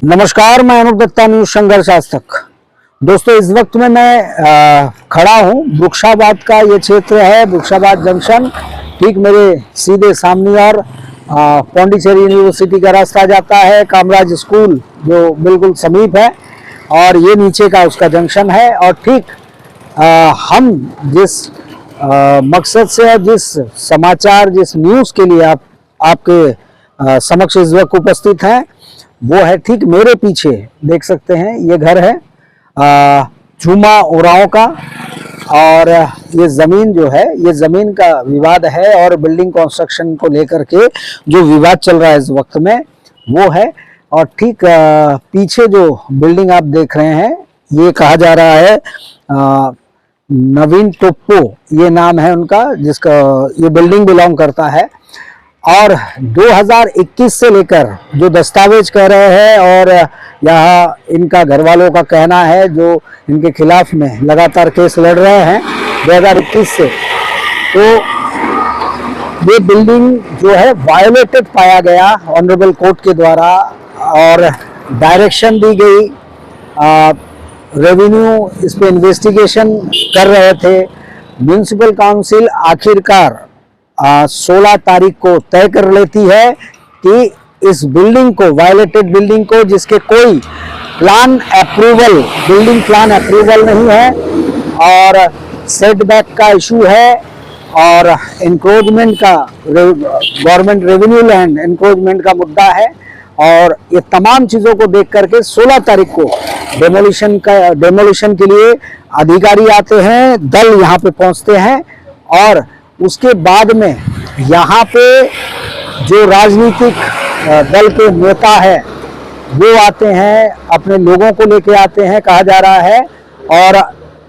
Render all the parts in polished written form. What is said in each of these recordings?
नमस्कार, मैं अनुप दत्ता, न्यूज संघर्ष आज तक। दोस्तों, इस वक्त में मैं खड़ा हूँ वृक्षाबाद का ये क्षेत्र है, वृक्षाबाद जंक्शन। ठीक मेरे सीधे सामने और पौंडीचेरी यूनिवर्सिटी का रास्ता जाता है, कामराज स्कूल जो बिल्कुल समीप है, और ये नीचे का उसका जंक्शन है। और ठीक हम जिस मकसद से और जिस समाचार, जिस न्यूज़ के लिए आपके समक्ष इस वक्त उपस्थित हैं, वो है ठीक मेरे पीछे देख सकते हैं। ये घर है झूमा ओरांव का, और ये ज़मीन जो है, ये ज़मीन का विवाद है और बिल्डिंग कंस्ट्रक्शन को लेकर के जो विवाद चल रहा है इस वक्त में वो है। और ठीक पीछे जो बिल्डिंग आप देख रहे हैं, ये कहा जा रहा है नवीन टोप्पो, ये नाम है उनका, जिसका ये बिल्डिंग बिलोंग करता है। और 2021 से लेकर जो दस्तावेज कह रहे हैं, और यहाँ इनका घर वालों का कहना है जो इनके खिलाफ में लगातार केस लड़ रहे हैं 2021 से, तो ये बिल्डिंग जो है वायोलेटेड पाया गया ऑनरेबल कोर्ट के द्वारा, और डायरेक्शन दी गई। रेवेन्यू इस पे इन्वेस्टिगेशन कर रहे थे। म्यूनिसिपल काउंसिल आखिरकार 16 तारीख को तय कर लेती है कि इस बिल्डिंग को, वायलेटेड बिल्डिंग को, जिसके कोई plan approval, building plan approval नहीं है, और सेटबैक का इशू है, और इंक्रोचमेंट का, गवर्नमेंट रेवेन्यू लैंड इंक्रोचमेंट का मुद्दा है। और ये तमाम चीज़ों को देख करके 16 तारीख को डेमोलिशन के लिए अधिकारी आते हैं, दल यहाँ पे पहुँचते हैं, और उसके बाद में यहाँ पे जो राजनीतिक दल के नेता है वो आते हैं, अपने लोगों को लेके आते हैं कहा जा रहा है, और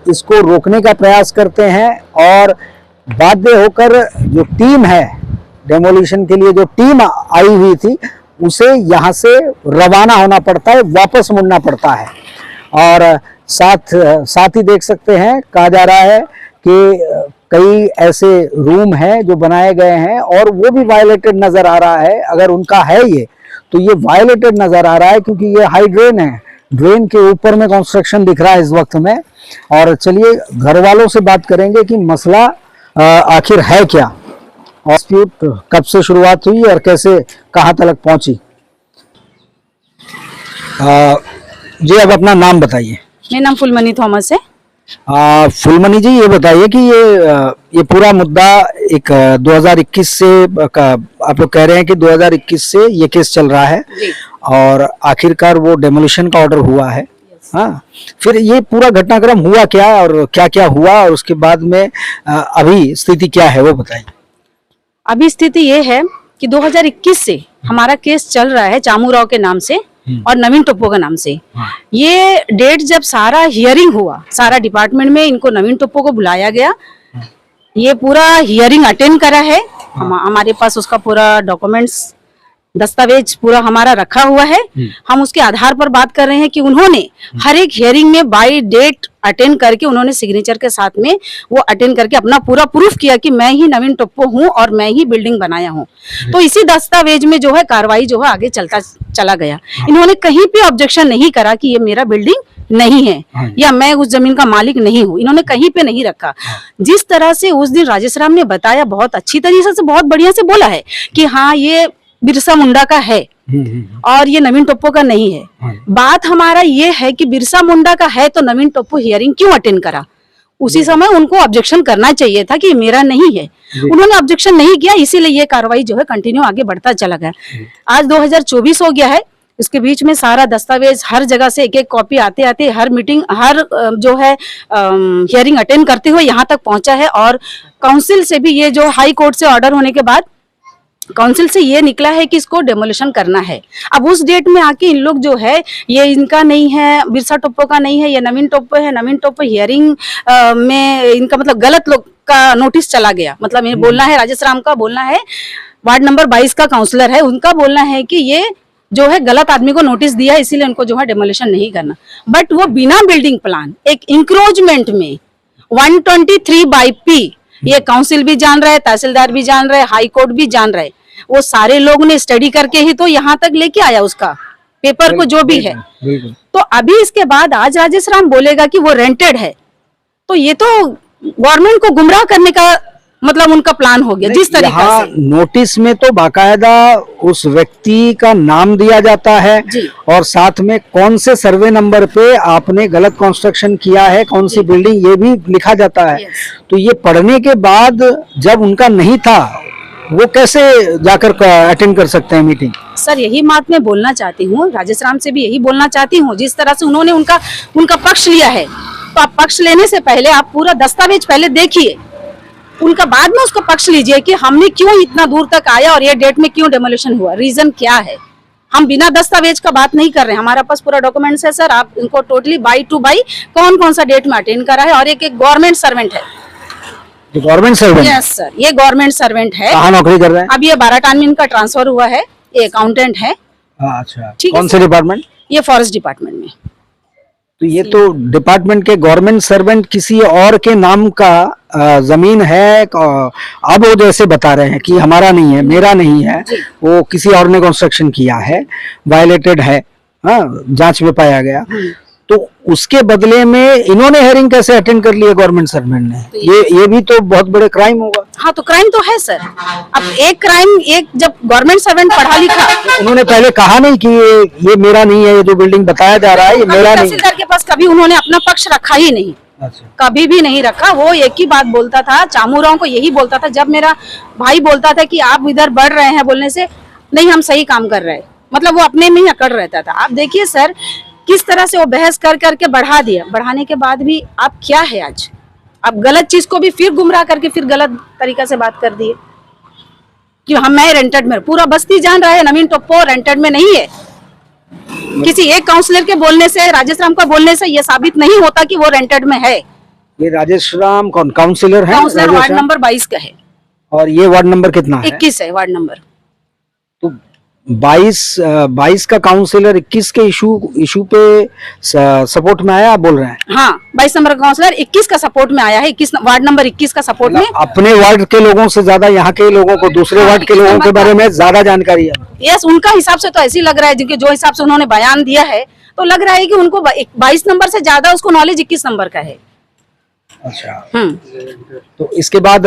इसको रोकने का प्रयास करते हैं। और बाध्य होकर जो टीम है, डेमोलिशन के लिए जो टीम आई हुई थी, उसे यहाँ से रवाना होना पड़ता है, वापस मुड़ना पड़ता है। और साथ ही देख सकते हैं, कहा जा रहा है कि कई ऐसे रूम हैं जो बनाए गए हैं और वो भी वायलेटेड नजर आ रहा है। अगर उनका है ये, तो ये वायलेटेड नजर आ रहा है, क्योंकि ये हाई ड्रेन है, ड्रेन के ऊपर में कंस्ट्रक्शन दिख रहा है इस वक्त में। और चलिए घर वालों से बात करेंगे कि मसला आखिर है क्या, और डिस्प्यूट कब से शुरुआत हुई और कैसे कहाँ तक पहुंची। जी, अब अपना नाम बताइए। मेरा नाम फुलमनी थॉमस है। फुलमनी जी, ये बताइए कि ये पूरा मुद्दा एक 2021 से आप लोग कह रहे हैं कि 2021 से ये केस चल रहा है, और आखिरकार वो डेमोलिशन का ऑर्डर हुआ है। हाँ, फिर ये पूरा घटनाक्रम हुआ क्या और क्या क्या हुआ, और उसके बाद में अभी स्थिति क्या है वो बताइए। अभी स्थिति ये है कि 2021 से हमारा केस चल रहा है चामू राव के नाम से और नवीन टोप्पो के नाम से। ये डेट जब सारा हियरिंग हुआ, सारा डिपार्टमेंट में इनको नवीन टोप्पो को बुलाया गया, ये पूरा हियरिंग अटेंड करा है। हमारे पास उसका पूरा डॉक्यूमेंट्स, दस्तावेज पूरा हमारा रखा हुआ है। हम उसके आधार पर बात कर रहे हैं कि उन्होंने हर एक हियरिंग में बाय डेट अटेंड करके, उन्होंने सिग्नेचर के साथ में वो अटेंड करके अपना पूरा प्रूफ किया कि मैं ही नवीन टोप्पो हूं और मैं ही बिल्डिंग बनाया हूं। तो इसी दस्तावेज में जो है कार्रवाई जो है आगे चला गया। इन्होंने कहीं पे ऑब्जेक्शन नहीं करा कि ये मेरा बिल्डिंग नहीं है या मैं उस जमीन का मालिक नहीं हूँ, इन्होंने कहीं पे नहीं रखा। जिस तरह से उस दिन राजेश राम ने बताया, बहुत अच्छी तरीके से, बहुत बढ़िया से बोला है कि हाँ ये बिरसा मुंडा का है और ये नवीन टोप्पो का नहीं है। बात हमारा ये है कि बिरसा मुंडा का है तो नवीन टोप्पो हियरिंग क्यों अटेंड करा? उसी समय उनको ऑब्जेक्शन करना चाहिए था कि मेरा नहीं है। उन्होंने ऑब्जेक्शन नहीं किया, इसीलिए ये कार्रवाई जो है कंटिन्यू आगे बढ़ता चला गया। आज 2024 हो गया है, इसके बीच में सारा दस्तावेज हर जगह से एक एक कॉपी आते आते हर मीटिंग, हर जो है हियरिंग अटेंड करते हुए यहाँ तक पहुंचा है। और काउंसिल से भी ये जो हाई कोर्ट से ऑर्डर होने के बाद काउंसिल से ये निकला है कि इसको डेमोलिशन करना है। अब उस डेट में आके इन लोग जो है, ये इनका नहीं है, बिरसा टोप्पो का नहीं है, ये नवीन टोप्पो है। नवीन टोप्पो हियरिंग में इनका मतलब गलत लोग का नोटिस चला गया। मतलब ये बोलना है, राजेश राम का बोलना है, वार्ड नंबर 22 का काउंसलर है, उनका बोलना है कि ये जो है गलत आदमी को नोटिस दिया, इसीलिए उनको जो है डेमोलिशन नहीं करना। बट वो बिना बिल्डिंग प्लान एक इंक्रोचमेंट में 123/P, ये काउंसिल भी जान रहा है, तहसीलदार भी जान रहे, हाई कोर्ट भी जान रहे, वो सारे लोग ने स्टडी करके ही तो यहाँ तक लेके आया उसका पेपर को जो भी है। बिल्कुल। तो अभी इसके बाद आज राजेश राम बोलेगा कि वो रेंटेड है, तो ये तो गवर्नमेंट को गुमराह करने का मतलब उनका प्लान हो गया। जिस तरीके यहाँ से नोटिस में तो बाकायदा उस व्यक्ति का नाम दिया जाता है जी। और साथ में कौन से सर्वे नंबर पे आपने गलत कंस्ट्रक्शन किया है, कौन सी बिल्डिंग, ये भी लिखा जाता है। Yes. तो ये पढ़ने के बाद जब उनका नहीं था, वो कैसे जाकर अटेंड कर सकते हैं मीटिंग? सर यही बात मैं बोलना चाहती हूँ, राजेश राम से भी यही बोलना चाहती हूँ। जिस तरह से उन्होंने उनका पक्ष लिया है, तो आप पक्ष लेने से पहले आप पूरा दस्तावेज पहले देखिए, उनका बाद में उसका पक्ष लीजिए कि हमने क्यों इतना दूर तक आया और ये डेट में क्यों डेमोलिशन हुआ, रीजन क्या है। हम बिना दस्तावेज का बात नहीं कर रहे हैं, हमारे पास पूरा डॉक्यूमेंट्स है सर। आप इनको टोटली बाई टू बाई कौन कौन सा डेट में अटेंड करा है, और एक गवर्नमेंट सर्वेंट है। Government servant? यस सर, ये गवर्नमेंट सर्वेंट है। कहाँ नौकरी कर रहे हैं? अब ये बाराटान में इनका ट्रांसफर हुआ है, ये अकाउंटेंट है। अच्छा, ठीक है कौन से डिपार्टमेंट? ये फॉरेस्ट डिपार्टमेंट में। तो ये तो डिपार्टमेंट के गवर्नमेंट सर्वेंट किसी और के नाम का जमीन है, अब वो जैसे बता रहे हैं कि हमारा नहीं है, मेरा नहीं है, वो किसी और ने कंस्ट्रक्शन किया है, वायलेटेड है, हाँ, जांच में पाया गया। तो उसके बदले में इन्होंने हेयरिंग कैसे अटेंड कर लिया गवर्नमेंट सर्वेंट ने? ये भी तो बहुत बड़े क्राइम होगा। हाँ, तो क्राइम तो है सर। अब एक क्राइम, एक जब गवर्नमेंट सर्वेंट पढ़ा लिखा, उन्होंने पहले कहा नहीं कि ये मेरा नहीं है, ये जो बिल्डिंग बताया जा रहा है ये मेरा नहीं है? तहसीलदार के पास कभी उन्होंने अपना पक्ष रखा ही नहीं। अच्छा। कभी भी नहीं रखा। वो एक ही बात बोलता था, चामूराव को यही बोलता था। जब मेरा भाई बोलता था कि आप इधर बढ़ रहे हैं बोलने से, नहीं हम सही काम कर रहे हैं, मतलब वो अपने में ही अकड़ रहता था। आप देखिए सर किस तरह से वो बहस कर करके बढ़ा दिया। बढ़ाने के बाद भी आप क्या है आज, अब गलत चीज को भी फिर गुमराह करके फिर गलत तरीका से बात कर दिए कि मैं रेंटेड में। पूरा बस्ती जान रहा है नवीन टोप्पो रेंटेड में नहीं है। किसी एक काउंसलर के बोलने से, राजेश राम का बोलने से ये साबित नहीं होता कि वो रेंटेड में है। ये राजेश राम कौन काउंसलर है? काउंसलर वार्ड नंबर 22 का है। और ये वार्ड नंबर कितना है? 21 है वार्ड नंबर। तो 22 का काउंसलर 21 के इशू पे सपोर्ट में आया, आप बोल रहे हैं? हाँ, 22 नंबर का काउंसलर 21 का सपोर्ट में आया है, 21 वार्ड नंबर 21 का सपोर्ट में। अपने वार्ड के लोगों से ज्यादा यहाँ के लोगों को, दूसरे वार्ड के लोगों के बारे में ज्यादा जानकारी है। यस, उनका हिसाब से तो ऐसे ही लग रहा है, जिनके जो हिसाब से उन्होंने बयान दिया है, तो लग रहा है कि उनको 22 नंबर से ज्यादा उसको नॉलेज 21 नंबर का है। अच्छा। तो इसके बाद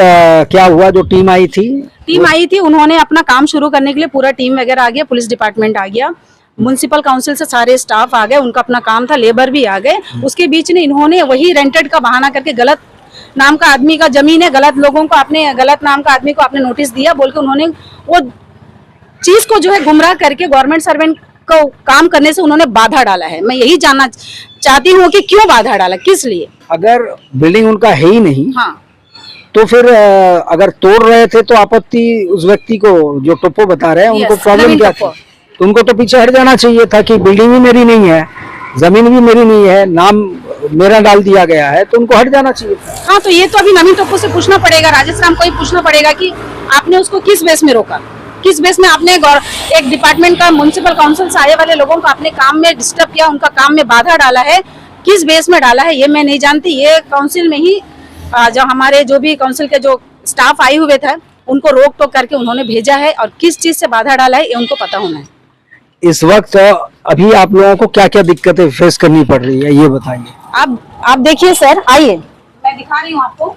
क्या हुआ? जो टीम आई थी, उन्होंने अपना काम शुरू करने के लिए पूरा टीम वगैरह आ गया, पुलिस डिपार्टमेंट आ गया, म्युनिसिपल काउंसिल से सारे स्टाफ आ गए, उनका अपना काम था, लेबर भी आ गए। उसके बीच में इन्होंने वही रेंटेड का बहाना करके गलत नाम का आदमी का जमीन है, गलत लोगों को आपने, गलत नाम का आदमी को आपने नोटिस दिया बोल के उन्होंने वो चीज को जो है गुमराह करके गवर्नमेंट सर्वेंट को काम करने से उन्होंने बाधा डाला है। मैं यही जानना चाहती हूँ कि क्यों बाधा डाला, किस लिए? अगर बिल्डिंग उनका है ही नहीं, हाँ, तो फिर अगर तोड़ रहे थे तो आपत्ति उस व्यक्ति को जो टोप्पो बता रहे हैं, उनको प्रॉब्लम क्या थी? तो उनको तो पीछे हट जाना चाहिए था कि बिल्डिंग भी मेरी नहीं है, जमीन भी मेरी नहीं है, नाम मेरा डाल दिया गया है, तो उनको हट जाना चाहिए था। हाँ, तो ये तो अभी नवीन टोप्पो से पूछना पड़ेगा, राजेश राम को ही पूछना पड़ेगा कि आपने उसको किस बेस में रोका, किस बेस में आपने एक डिपार्टमेंट का, म्युनिसिपल काउंसिल से आए वाले लोगों को अपने काम में डिस्टर्ब किया, उनका काम में बाधा डाला है, किस बेस में डाला है ये मैं नहीं जानती। ये काउंसिल में ही जो हमारे जो भी काउंसिल के जो स्टाफ आए हुए थे उनको रोक टोक करके उन्होंने भेजा है, और किस चीज से बाधा डाला है ये उनको पता होना है। इस वक्त अभी आप लोगों को क्या क्या दिक्कतें फेस करनी पड़ रही है, ये बताइए। आप देखिए सर, आइए मैं दिखा रही हूँ आपको।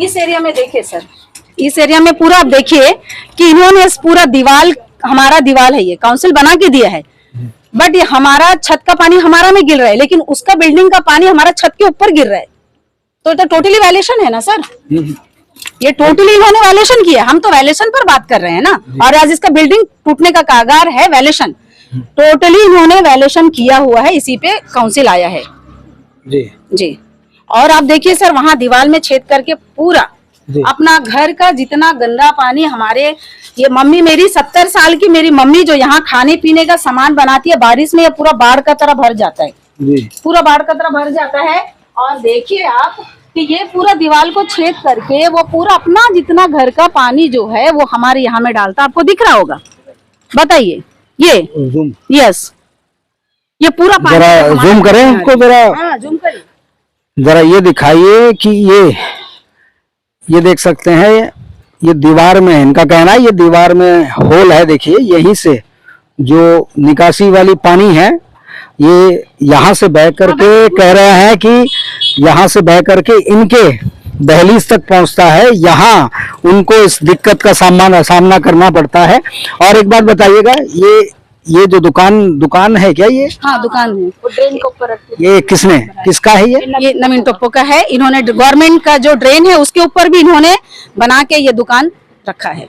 इस एरिया में देखिए सर, इस एरिया में पूरा आप देखिए कि इन्होंने पूरा दीवार, हमारा दीवार है, ये काउंसिल बना के दिया है, बट ये हमारा छत का पानी हमारा में गिर रहा है, लेकिन उसका बिल्डिंग का पानी हमारा छत के ऊपर गिर रहा है। तो टोटली वायलेशन है ना सर, ये टोटली इन्होंने वायलेशन किया। हम तो वायलेशन पर बात कर रहे हैं ना, और आज इसका बिल्डिंग टूटने का कागार है, वायलेशन टोटली इन्होंने वायलेशन किया हुआ है, इसी पे काउंसिल आया है जी। और आप देखिए सर, वहां दीवार में छेद करके पूरा अपना घर का जितना गंदा पानी, हमारे ये मम्मी, मेरी 70 साल की मेरी मम्मी जो यहाँ खाने पीने का सामान बनाती है, बारिश में ये पूरा बाढ़ का तरह भर जाता है, पूरा बाढ़ का तरह भर जाता है। और देखिए आप कि ये पूरा दीवार को छेद करके वो पूरा अपना जितना घर का पानी जो है वो हमारे यहाँ में डालता, आपको दिख रहा होगा, बताइए ये यस, ये पूरा पानी जरा जूम करें उसको, जरा जूम करिए, जरा ये दिखाइए कि ये देख सकते हैं, ये दीवार में, इनका कहना है ये दीवार में होल है, देखिए यहीं से जो निकासी वाली पानी है ये यहाँ से बह करके, कह रहे हैं कि यहाँ से बह करके इनके दहलीज तक पहुंचता है, यहाँ उनको इस दिक्कत का सामना करना पड़ता है। और एक बात बताइएगा, ये जो दुकान है क्या ये? हाँ दुकान है, वो ड्रेन के ऊपर रखते ये किसका है ये नवीन टोप्पो का है। इन्होंने गवर्नमेंट का जो ड्रेन है उसके ऊपर भी इन्होंने बना के ये दुकान रखा है।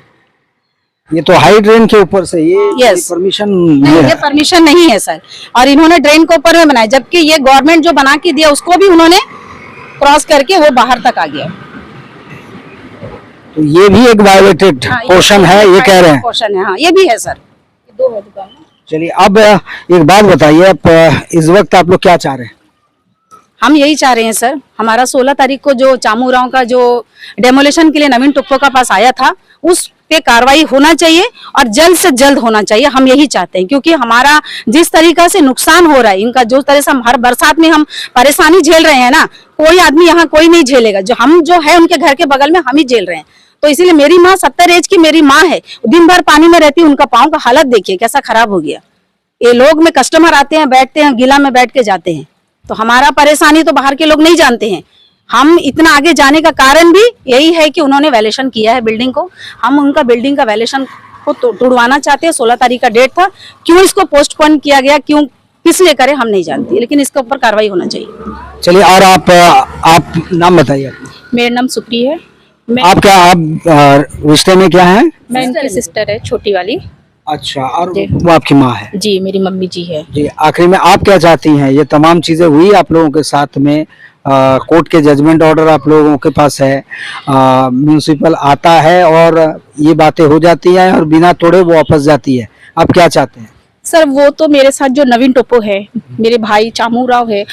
ये तो हाई ड्रेन के ऊपर से ये Yes. परमिशन ये परमिशन नहीं है सर, और इन्होंने ड्रेन के ऊपर में बनाया, जबकि ये गवर्नमेंट जो बना के दिया उसको भी उन्होंने क्रॉस करके वो बाहर तक आ गया। तो ये भी एक वायोलेटेड पोर्शन है, ये कह रहे हैं। पोर्शन है, हाँ ये भी है सर, दो है दुकान। चलिए अब एक बात बताइए, आप इस वक्त आप लोग क्या चाह रहे हैं? हम यही चाह रहे हैं सर, हमारा 16 तारीख को जो चामूराव का जो डेमोलेशन के लिए नवीन टोप्पो का पास आया था उस पे कार्रवाई होना चाहिए और जल्द से जल्द होना चाहिए। हम यही चाहते हैं, क्योंकि हमारा जिस तरीका से नुकसान हो रहा है इनका, जो तरह से हम हर बरसात में हम परेशानी झेल रहे हैं ना, कोई आदमी यहाँ कोई नहीं झेलेगा, जो है उनके घर के बगल में हम ही झेल रहे हैं। तो इसीलिए मेरी माँ 70 एज की मेरी माँ है, दिन भर पानी में रहती है, उनका पाँव का हालत देखिए कैसा खराब हो गया। ये लोग में कस्टमर आते हैं, बैठते हैं, गिला में बैठ के जाते हैं, तो हमारा परेशानी तो बाहर के लोग नहीं जानते हैं। हम इतना आगे जाने का कारण भी यही है कि उन्होंने वैल्यूएशन किया है बिल्डिंग को। हम उनका बिल्डिंग का वैल्यूएशन को तुड़वाना चाहते हैं। 16 तारीख का डेट था, क्यों इसको पोस्टपोन किया गया, क्यों किस लिए करे हम नहीं जानते, लेकिन इसके ऊपर कार्रवाई होना चाहिए। चलिए, और आप नाम बताइए। मेरा नाम सुप्री है। आप रिश्ते में क्या है? मैं इनकी सिस्टर है, छोटी वाली। अच्छा, और वो आपकी माँ है? जी, मेरी मम्मी जी है। जी, आखिरी में आप क्या चाहती हैं? ये तमाम चीजें हुई आप लोगों के साथ में, कोर्ट के जजमेंट ऑर्डर आप लोगों के पास है, म्युनिसिपल आता है और ये बातें हो जाती हैं और बिना तोड़े वो वापस जाती है, आप क्या चाहते हैं? सर, वो तो मेरे साथ जो नवीन टोप्पो है, मेरे भाई चामूराव है,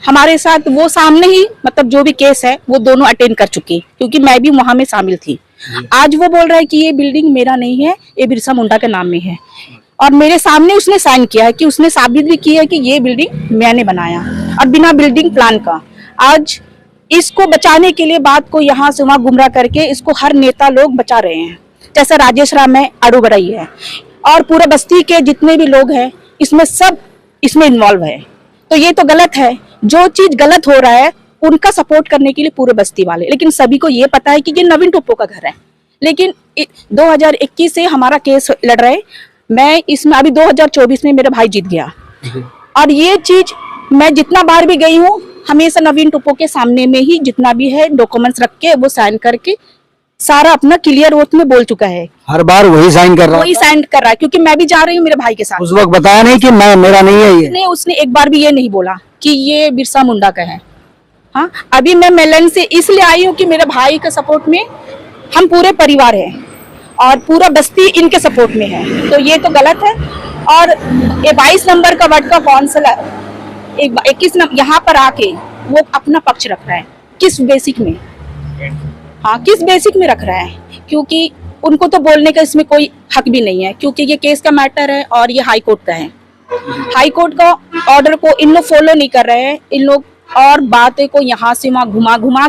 हमारे साथ वो सामने ही मतलब जो भी केस है वो दोनों अटेंड कर चुके, क्योंकि मैं भी वहां में शामिल थी। आज वो बोल रहा है कि ये बिल्डिंग मेरा नहीं है, ये बिरसा मुंडा के नाम में है, और मेरे सामने उसने साइन किया है कि उसने साबित भी किया है कि ये बिल्डिंग मैंने बनाया, और बिना बिल्डिंग प्लान का। आज इसको बचाने के लिए बात को यहाँ से वहां गुमराह करके इसको हर नेता लोग बचा रहे हैं, जैसे राजेश राम है, आड़ू बड़ई है, और पूरे बस्ती के जितने भी लोग हैं इसमें सब इसमें इन्वॉल्व है। तो ये तो गलत है, जो चीज गलत हो रहा है उनका सपोर्ट करने के लिए पूरे बस्ती वाले, लेकिन सभी को ये पता है कि ये नवीन टोप्पो का घर है। लेकिन 2021 से हमारा केस लड़ रहे, मैं इसमें अभी 2024 में मेरा भाई जीत गया, और ये चीज मैं जितना बार भी गई हूँ हमेशा नवीन टोप्पो के सामने में ही जितना भी है डॉक्यूमेंट्स रख के वो साइन करके सारा अपना क्लियर ओथ में बोल चुका है। हर बार वही साइन कर रहा है? वही साइन कर रहा है, क्योंकि मैं भी जा रही हूँ मेरे भाई के साथ। उस वक्त बताया नहीं कि मेरा नहीं है ये? उसने एक बार भी ये नहीं बोला कि ये बिरसा मुंडा का है। हाँ, अभी मैं मेलन से इसलिए आई हूँ कि मेरे भाई के सपोर्ट में हम पूरे परिवार हैं और पूरा बस्ती इनके सपोर्ट में है, तो ये तो गलत है। और ये 22 नंबर का वार्ड का काउंसलर 21 नंबर यहाँ पर आके वो अपना पक्ष रख रहा है, किस बेसिक में? हाँ, किस बेसिक में रख रहा है? क्योंकि उनको तो बोलने का इसमें कोई हक भी नहीं है, क्योंकि ये केस का मैटर है और ये हाई कोर्ट का है। हाई कोर्ट का ऑर्डर को इन लोग फॉलो नहीं कर रहे हैं, इन लोग और बातें को यहाँ से वहाँ घुमा घुमा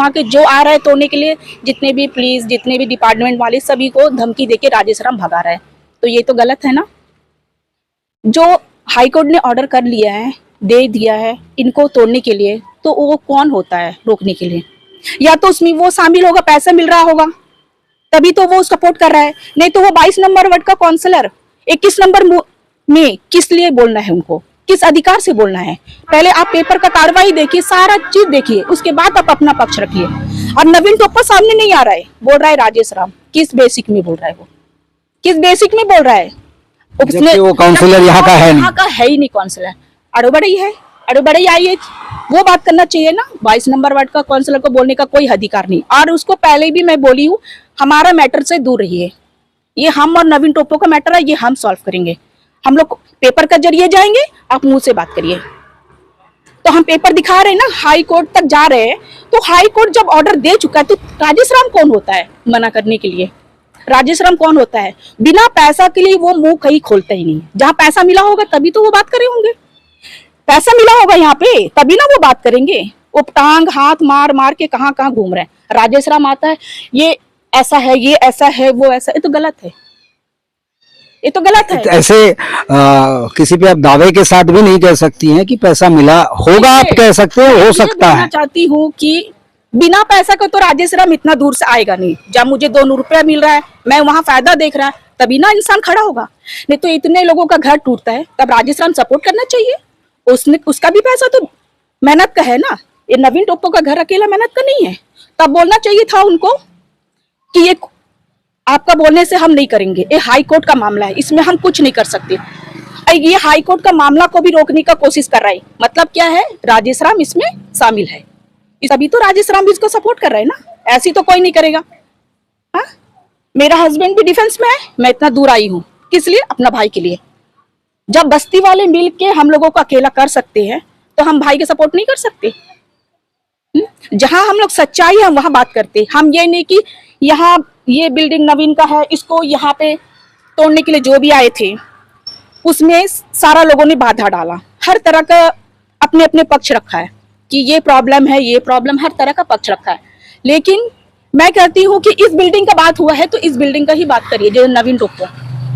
के जो आ रहा है तोड़ने के लिए, जितने भी पुलिस, जितने भी डिपार्टमेंट वाले सभी को धमकी देके राजेश राम भगा रहा है। तो ये तो गलत है ना। जो हाई कोर्ट ने ऑर्डर कर लिया है, दे दिया है इनको तोड़ने के लिए, तो वो कौन होता है रोकने के लिए? या तो उसमें वो शामिल होगा, पैसा मिल रहा होगा तभी तो वो सपोर्ट कर रहा है, नहीं तो वो 22 नंबर वार्ड का काउंसलर 21 नंबर में किस लिए बोलना है उनको, किस अधिकार से बोलना है? पहले आप पेपर का कार्रवाई देखिए, सारा चीज देखिए, उसके बाद आप अपना पक्ष रखिए। और नवीन टोप्पो सामने नहीं आ रहा है, बोल रहा है राजेश राम। किस बेसिक में बोल रहा है? वो किस बेसिक में बोल रहा है? उसने वो काउंसलर यहाँ का है नहीं, यहाँ का है ही नहीं काउंसलर, अड़ोबड़ई है, अड़ोबड़ई आई है, वो बात करना चाहिए ना। 22 नंबर वार्ड का काउंसलर को बोलने का कोई अधिकार नहीं। और उसको पहले भी मैं बोली हूँ, हमारा मैटर से दूर रहिए, ये हम और नवीन टोप्पो का मैटर है, ये हम सॉल्व करेंगे। हम लोग पेपर का जरिए जाएंगे, आप मुंह से बात करिए। तो हम पेपर दिखा रहे हैं ना, हाई कोर्ट तक जा रहे हैं, तो हाई कोर्ट जब ऑर्डर दे चुका है तो राजेश राम कौन होता है मना करने के लिए? राजेश राम कौन होता है? बिना पैसा के लिए वो मुंह कहीं खोलता ही नहीं। जहाँ पैसा मिला होगा तभी तो वो बात करे होंगे, पैसा मिला होगा यहाँ पे तभी ना वो बात करेंगे। वो टांग हाथ मार मार के कहाँ घूम रहे हैं। राजेश राम आता है, ये ऐसा है, ये ऐसा है, वो ऐसा, ये तो गलत है, ये तो गलत है। ऐसे किसी पे आप दावे के साथ भी नहीं कह सकती हैं कि पैसा मिला होगा, आप कह सकते हैं हो सकता है। चाहती हूँ कि बिना पैसा का तो राजेश राम इतना दूर से आएगा नहीं। जब मुझे 2 रुपया मिल रहा है, मैं वहां फायदा देख रहा है, तभी ना इंसान खड़ा होगा। नहीं तो इतने लोगों का घर टूटता है, तब राजेश राम सपोर्ट करना चाहिए। उसने, उसका भी पैसा तो मेहनत का है ना। ये नवीन टोप्पो का घर अकेला मेहनत का नहीं है। तब बोलना चाहिए था उनको कि ये आपका बोलने से हम नहीं करेंगे, ये हाई कोर्ट का मामला है, इसमें हम कुछ नहीं कर सकते। ये हाई कोर्ट का मामला को भी रोकने का कोशिश कर रहा है। मतलब क्या है, राजेश राम इसमें शामिल है, तभी तो राजेश राम भी इसको सपोर्ट कर रहे हैं ना। ऐसी तो कोई नहीं करेगा। हाँ, मेरा हस्बैंड भी डिफेंस में है, मैं इतना दूर आई हूँ किस लिए? अपना भाई के लिए। जब बस्ती वाले मिल के हम लोगों को अकेला कर सकते हैं, तो हम भाई के सपोर्ट नहीं कर सकते? जहां हम लोग सच्चाई है वहां बात करते। हम ये नहीं कि यहाँ ये बिल्डिंग नवीन का है, इसको यहाँ पे तोड़ने के लिए जो भी आए थे उसमें सारा लोगों ने बाधा डाला। हर तरह का अपने अपने पक्ष रखा है कि ये प्रॉब्लम है, ये प्रॉब्लम, हर तरह का पक्ष रखा है। लेकिन मैं कहती हूँ कि इस बिल्डिंग का बात हुआ है तो इस बिल्डिंग का ही बात करिए। जो नवीन टोप्पो,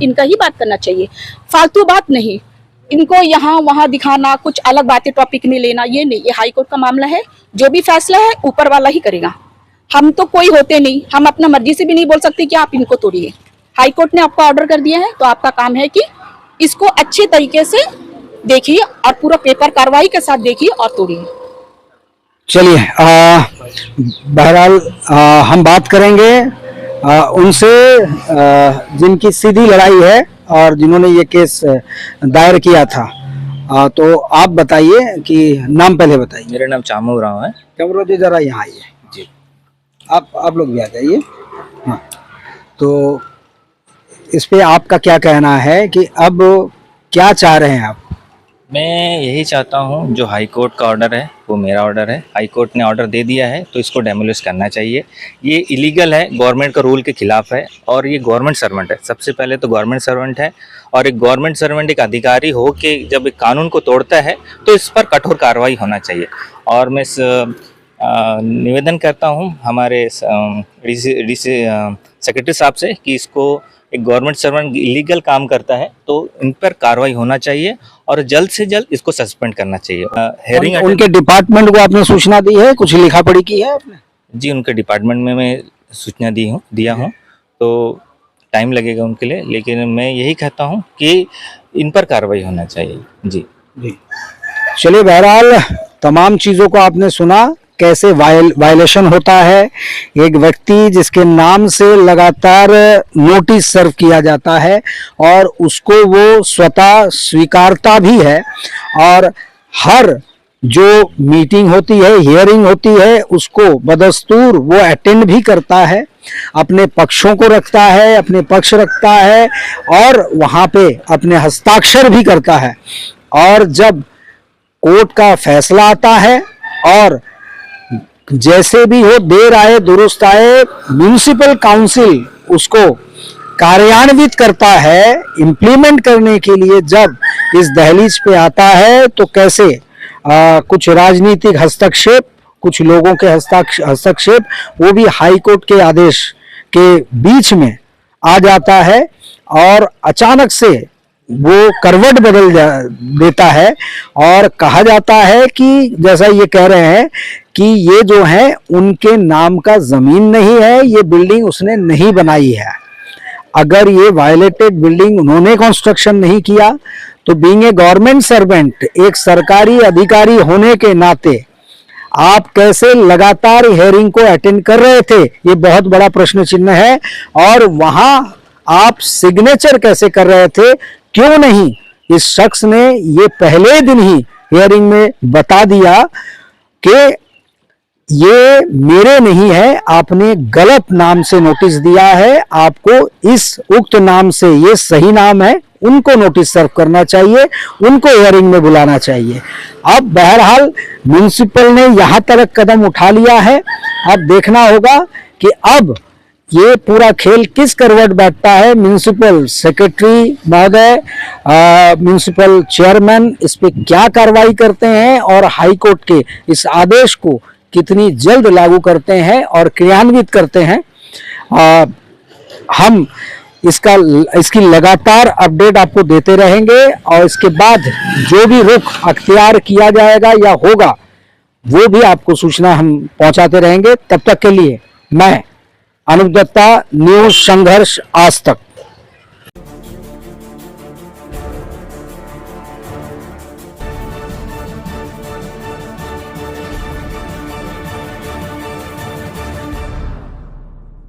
इनका ही बात करना चाहिए, फालतू बात नहीं। इनको यहाँ वहां दिखाना, कुछ अलग बातें टॉपिक में लेना, ये नहीं। ये हाई कोर्ट का मामला है, जो भी फैसला है ऊपर वाला ही करेगा। हम तो कोई होते नहीं, हम अपना मर्जी से भी नहीं बोल सकते कि आप इनको तोड़िए। हाई कोर्ट ने आपको ऑर्डर कर दिया है, तो आपका काम है कि इसको अच्छे तरीके से देखिए और पूरा पेपर कार्रवाई के साथ देखिए और तोड़िए। चलिए, बहरहाल हम बात करेंगे उनसे जिनकी सीधी लड़ाई है और जिन्होंने ये केस दायर किया था। तो आप बताइए कि नाम पहले बताइए। मेरा नाम चामू राव है। कैमरा जी जरा यहाँ आइए जी। आप लोग भी आ जाइए। हाँ, तो इस पे आपका क्या कहना है कि अब क्या चाह रहे हैं आप? मैं यही चाहता हूँ, जो हाई कोर्ट का ऑर्डर है वो मेरा ऑर्डर है। हाई कोर्ट ने ऑर्डर दे दिया है तो इसको डेमोलिश करना चाहिए। ये इलीगल है, गवर्नमेंट का रूल के खिलाफ है और ये गवर्नमेंट सर्वेंट है। सबसे पहले तो गवर्नमेंट सर्वेंट है, और एक गवर्नमेंट सर्वेंट एक अधिकारी हो के जब एक कानून को तोड़ता है तो इस पर कठोर कार्रवाई होना चाहिए। और मैं निवेदन करता हूँ हमारे सेक्रेटरी साहब से कि इसको, एक गवर्नमेंट सर्वेंट इलीगल काम करता है तो इन पर कार्रवाई होना चाहिए और जल्द से जल्द इसको सस्पेंड करना चाहिए। हेयरिंग उनके डिपार्टमेंट को आपने सूचना दी है, कुछ लिखा पढ़ी की है आपने? जी, उनके डिपार्टमेंट में मैं सूचना दिया हूँ, तो टाइम लगेगा उनके लिए, लेकिन मैं यही कहता हूँ कि इन पर कार्रवाई होना चाहिए। जी जी। चलिए, बहरहाल तमाम चीज़ों को आपने सुना, कैसे वायलेशन होता है। एक व्यक्ति जिसके नाम से लगातार नोटिस सर्व किया जाता है और उसको वो स्वतः स्वीकारता भी है, और हर जो मीटिंग होती है, हियरिंग होती है, उसको बदस्तूर वो अटेंड भी करता है, अपने पक्षों को रखता है, अपने पक्ष रखता है और वहाँ पे अपने हस्ताक्षर भी करता है। और जब कोर्ट का फैसला आता है और जैसे भी हो, देर आए दुरुस्त आए, म्युनिसिपल काउंसिल उसको कार्यान्वित करता है, इम्प्लीमेंट करने के लिए जब इस दहलीज पे आता है, तो कैसे कुछ राजनीतिक हस्तक्षेप, कुछ लोगों के हस्तक्षेप, वो भी हाई कोर्ट के आदेश के बीच में आ जाता है और अचानक से वो करवट बदल देता है। और कहा जाता है कि जैसा ये कह रहे हैं कि ये जो है उनके नाम का जमीन नहीं है, ये बिल्डिंग उसने नहीं बनाई है। अगर ये वायलेटेड बिल्डिंग उन्होंने कंस्ट्रक्शन नहीं किया तो बीइंग ए गवर्नमेंट सर्वेंट, एक सरकारी अधिकारी होने के नाते आप कैसे लगातार हेयरिंग को अटेंड कर रहे थे, ये बहुत बड़ा प्रश्न चिन्ह है। और वहां आप सिग्नेचर कैसे कर रहे थे? क्यों नहीं इस शख्स ने ये पहले दिन ही हियरिंग में बता दिया कि ये मेरे नहीं है, आपने गलत नाम से नोटिस दिया है, आपको इस उक्त नाम से, ये सही नाम है, उनको नोटिस सर्व करना चाहिए, उनको हियरिंग में बुलाना चाहिए। अब बहरहाल म्युनिसिपल ने यहां तक कदम उठा लिया है। अब देखना होगा कि अब ये पूरा खेल किस करवट बैठता है। म्युनिसिपल सेक्रेटरी महोदय, म्युनिसिपल चेयरमैन इस पे क्या कार्रवाई करते हैं और हाई कोर्ट के इस आदेश को कितनी जल्द लागू करते हैं और क्रियान्वित करते हैं। हम इसकी लगातार अपडेट आपको देते रहेंगे और इसके बाद जो भी रुख अख्तियार किया जाएगा या होगा वो भी आपको सूचना हम पहुंचाते रहेंगे। तब तक के लिए मैं अनूप दत्ता, न्यूज़ संघर्ष आज तक।